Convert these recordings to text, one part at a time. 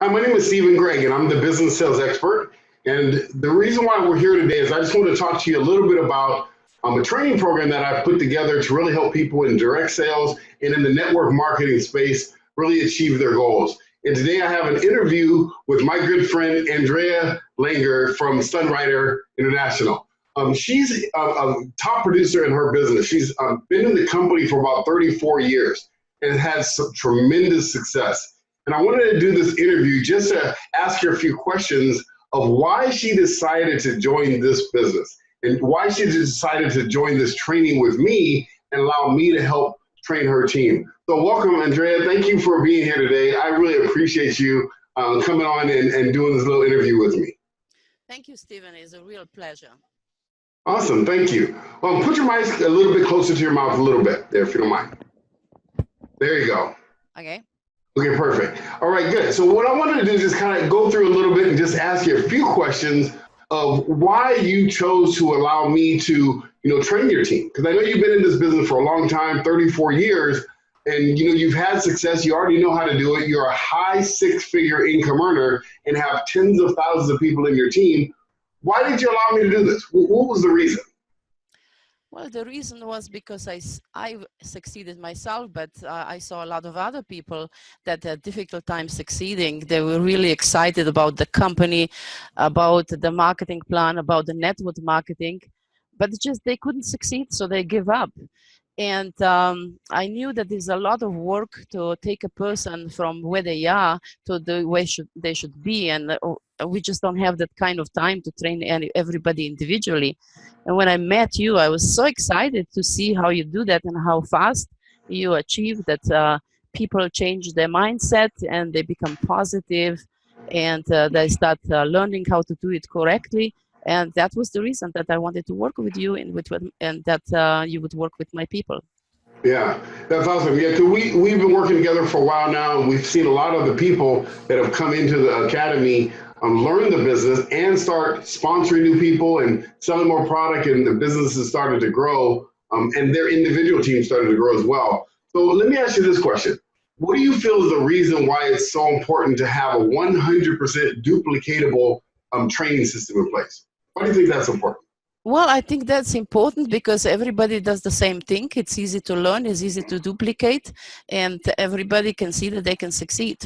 Hi, my name is Stephen Gregg, and I'm the business sales expert. And the reason why we're here today is I just want to talk to you a little bit about a training program that I've put together to really help people in direct sales and in the network marketing space really achieve their goals. And today I have an interview with my good friend, Andrea from Sunwriter International. She's a top producer in her business. She's been in the company for about 34 years and has some tremendous success. And I wanted to do this interview just to ask her a few questions of why she decided to join this business and why she decided to join this training with me and allow me to help train her team. So welcome, Andrea. Thank you for being here today. I really appreciate you coming on and doing this little interview with me. Thank you, Stephen. It's a real pleasure. Awesome. Thank you. Put your mic a little bit closer to your mouth a little bit there, if you don't mind. There you go. Okay. Okay, perfect. All right, good. So what I wanted to do is just kind of go through a little bit and just ask you a few questions of why you chose to allow me to, train your team. Because I know you've been in this business for a long time, 34 years, and you've had success. You already know how to do it. You're a high six-figure income earner and have tens of thousands of people in your team. Why did you allow me to do this? What was the reason? Well, the reason was because I succeeded myself, but I saw a lot of other people that had difficult time succeeding. They were really excited about the company, about the marketing plan, about the network marketing, but just they couldn't succeed, so they give up. And I knew that there's a lot of work to take a person from where they are to the way they should be, and we just don't have that kind of time to train everybody individually. And when I met you, I was so excited to see how you do that and how fast you achieve that. People change their mindset and they become positive, and they start learning how to do it correctly. And that was the reason that I wanted to work with you and that you would work with my people. Yeah, that's awesome. Yeah, because we've been working together for a while now, and we've seen a lot of the people that have come into the academy learn the business and start sponsoring new people and selling more product, and the business has started to grow, and their individual teams started to grow as well. So let me ask you this question. What do you feel is the reason why it's so important to have a 100% duplicatable training system in place? Why do you think that's important? Well, I think that's important because everybody does the same thing. It's easy to learn, it's easy to duplicate, and everybody can see that they can succeed.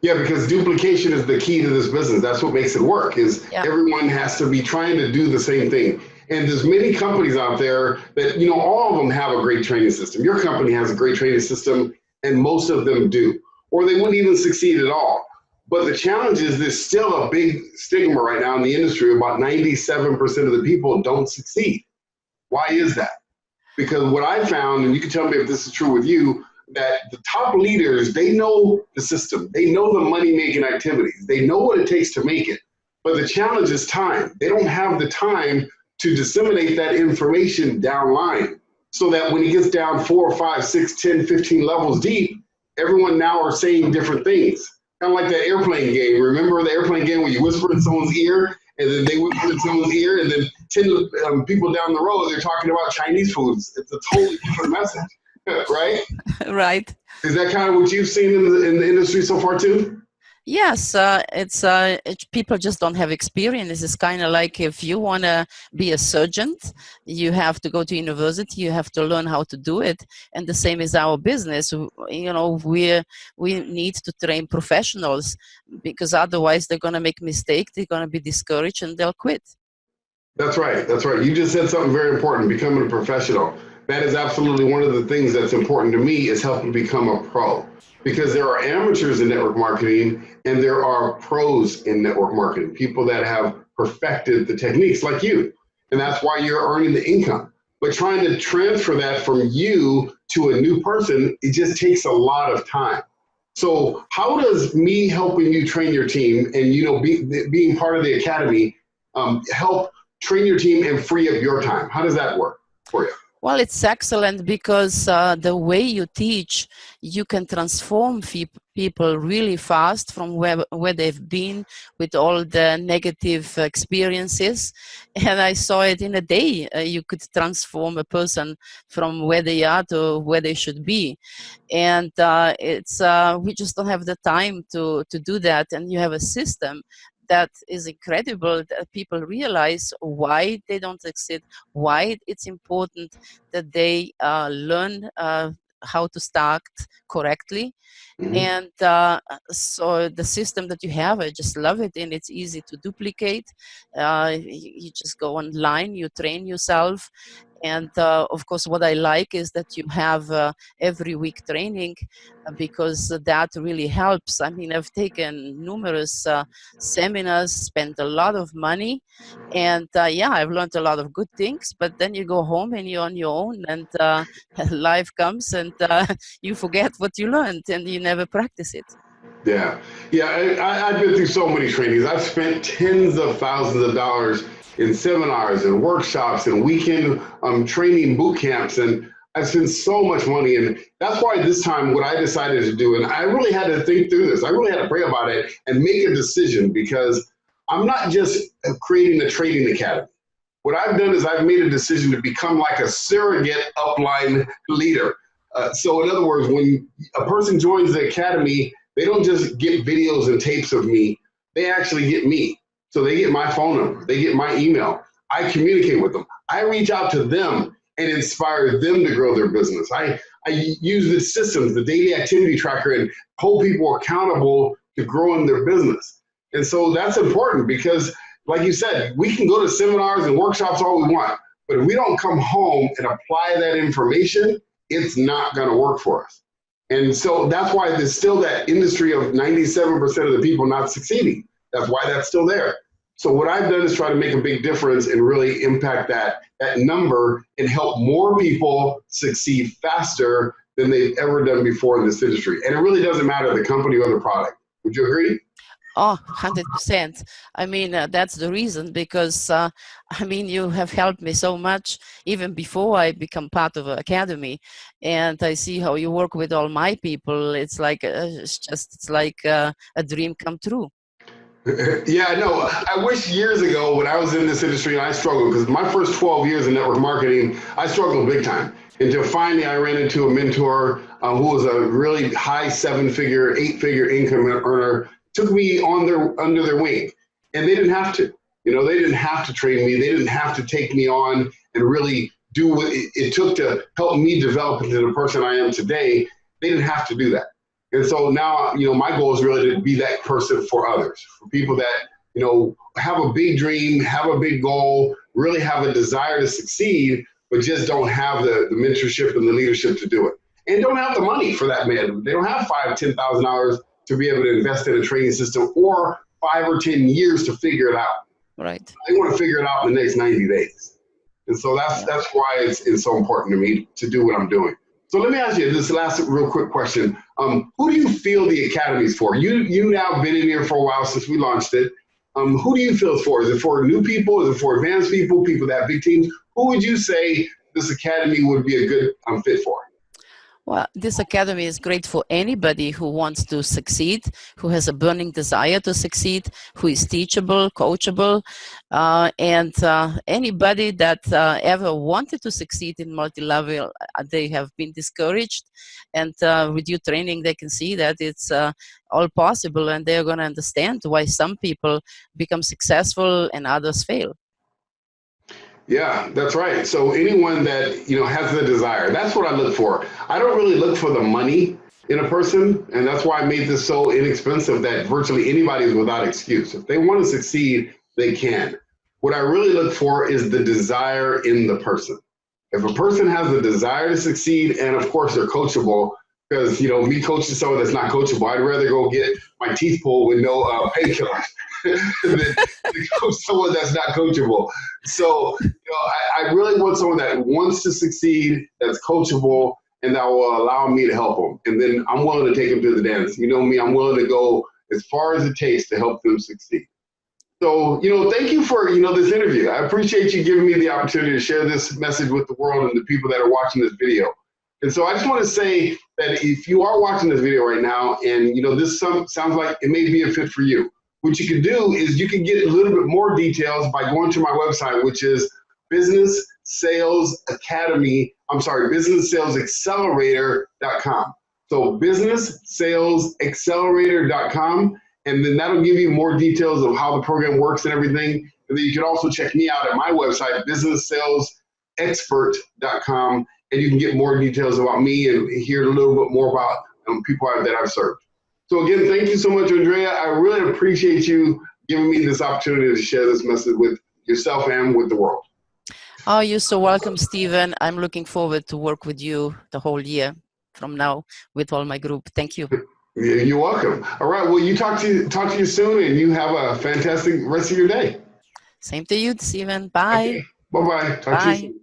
Yeah, because duplication is the key to this business. That's what makes it work, is everyone has to be trying to do the same thing. And there's many companies out there that, all of them have a great training system. Your company has a great training system, and most of them do, or they wouldn't even succeed at all. But the challenge is there's still a big stigma right now in the industry. About 97% of the people don't succeed. Why is that? Because what I found, and you can tell me if this is true with you, that the top leaders, they know the system. They know the money-making activities. They know what it takes to make it. But the challenge is time. They don't have the time to disseminate that information downline so that when it gets down 4, 5, 6, 10, 15 levels deep, everyone now are saying different things. Kind of like that airplane game. Remember the airplane game where you whisper in someone's ear and then they whisper in someone's ear and then 10 people down the road, they're talking about Chinese foods. It's a totally different message, right? Right. Is that kind of what you've seen in the industry so far too? Yes, people just don't have experience. It's kind of like if you want to be a surgeon, you have to go to university, you have to learn how to do it. And the same is our business. We need to train professionals because otherwise they're going to make mistakes, they're going to be discouraged, and they'll quit. That's right. That's right. You just said something very important, becoming a professional. That is absolutely one of the things that's important to me is helping become a pro. Because there are amateurs in network marketing and there are pros in network marketing, people that have perfected the techniques like you. And that's why you're earning the income. But trying to transfer that from you to a new person, it just takes a lot of time. So how does me helping you train your team and being part of the academy help train your team and free up your time? How does that work for you? Well, it's excellent because the way you teach, you can transform people really fast from where they've been with all the negative experiences. And I saw it in a day. You could transform a person from where they are to where they should be. And it's we just don't have the time to do that. And you have a system that is incredible, that people realize why they don't succeed, why it's important that they learn how to start correctly. Hmm. And so the system that you have, I just love it, and it's easy to duplicate. You just go online, you train yourself. And of course, what I like is that you have every week training, because that really helps. I mean, I've taken numerous seminars, spent a lot of money, and yeah, I've learned a lot of good things. But then you go home and you're on your own, and life comes, and you forget what you learned, and you never practice it. Yeah, yeah. I've been through so many trainings. I've spent tens of thousands of dollars in seminars and workshops and weekend training boot camps, and I've spent so much money. And that's why this time, what I decided to do, and I really had to think through this. I really had to pray about it and make a decision, because I'm not just creating a trading academy. What I've done is I've made a decision to become like a surrogate upline leader. So in other words, when a person joins the academy, they don't just get videos and tapes of me, they actually get me. So they get my phone number, they get my email. I communicate with them. I reach out to them and inspire them to grow their business. I use the systems, the daily activity tracker, and hold people accountable to growing their business. And so that's important, because like you said, we can go to seminars and workshops all we want, but if we don't come home and apply that information, it's not going to work for us. And so that's why there's still that industry of 97% of the people not succeeding. That's why that's still there. So what I've done is try to make a big difference and really impact that number and help more people succeed faster than they've ever done before in this industry. And it really doesn't matter the company or the product. Would you agree? Oh, 100%. I mean, that's the reason, because I mean, you have helped me so much even before I become part of an academy, and I see how you work with all my people. It's like it's like a dream come true. Yeah, no, I wish years ago when I was in this industry and I struggled, because my first 12 years in network marketing, I struggled big time. Until finally I ran into a mentor who was a really high 7-figure, 8-figure income earner, took me on under their wing. And they didn't have to. You know, they didn't have to train me. They didn't have to take me on and really do what it took to help me develop into the person I am today. They didn't have to do that. And so now, you know, my goal is really to be that person for others, for people that, you know, have a big dream, have a big goal, really have a desire to succeed, but just don't have the mentorship and the leadership to do it. And don't have the money for that, man. They don't have $5,000, $10,000 to be able to invest in a training system, or 5 or 10 years to figure it out. Right. They want to figure it out in the next 90 days. And so Yeah. that's why it's so important to me to do what I'm doing. So let me ask you this last real quick question. Who do you feel the Academy is for? You now been in here for a while since we launched it. Who do you feel it's for? Is it for new people? Is it for advanced people, people that have big teams? Who would you say this Academy would be a good fit for? Well, this academy is great for anybody who wants to succeed, who has a burning desire to succeed, who is teachable, coachable, and anybody that ever wanted to succeed in multi-level, they have been discouraged. And with your training, they can see that it's all possible, and they're going to understand why some people become successful and others fail. Yeah, that's right. So anyone that, you know, has the desire, that's what I look for. I don't really look for the money in a person, and that's why I made this so inexpensive that virtually anybody is without excuse. If they want to succeed, they can. What I really look for is the desire in the person. If a person has a desire to succeed, and of course they're coachable, because, you know, me coaching someone that's not coachable, I'd rather go get my teeth pulled with no painkillers than to coach someone that's not coachable. So, you know, I really want someone that wants to succeed, that's coachable, and that will allow me to help them. And then I'm willing to take them to the dance. You know me, I'm willing to go as far as it takes to help them succeed. So, thank you for, this interview. I appreciate you giving me the opportunity to share this message with the world and the people that are watching this video. And so I just want to say that if you are watching this video right now and, this sounds like it may be a fit for you, what you can do is you can get a little bit more details by going to my website, which is businesssalesaccelerator.com. So businesssalesaccelerator.com. And then that'll give you more details of how the program works and everything. And then you can also check me out at my website, businesssalesexpert.com, and you can get more details about me and hear a little bit more about people that I've served. So again, thank you so much, Andrea. I really appreciate you giving me this opportunity to share this message with yourself and with the world. Oh, you're so welcome, Stephen. I'm looking forward to work with you the whole year from now with all my group. Thank you. You're welcome. All right. Well, talk to you soon, and you have a fantastic rest of your day. Same to you, Stephen. Bye. Okay. Bye-bye. Talk to you soon.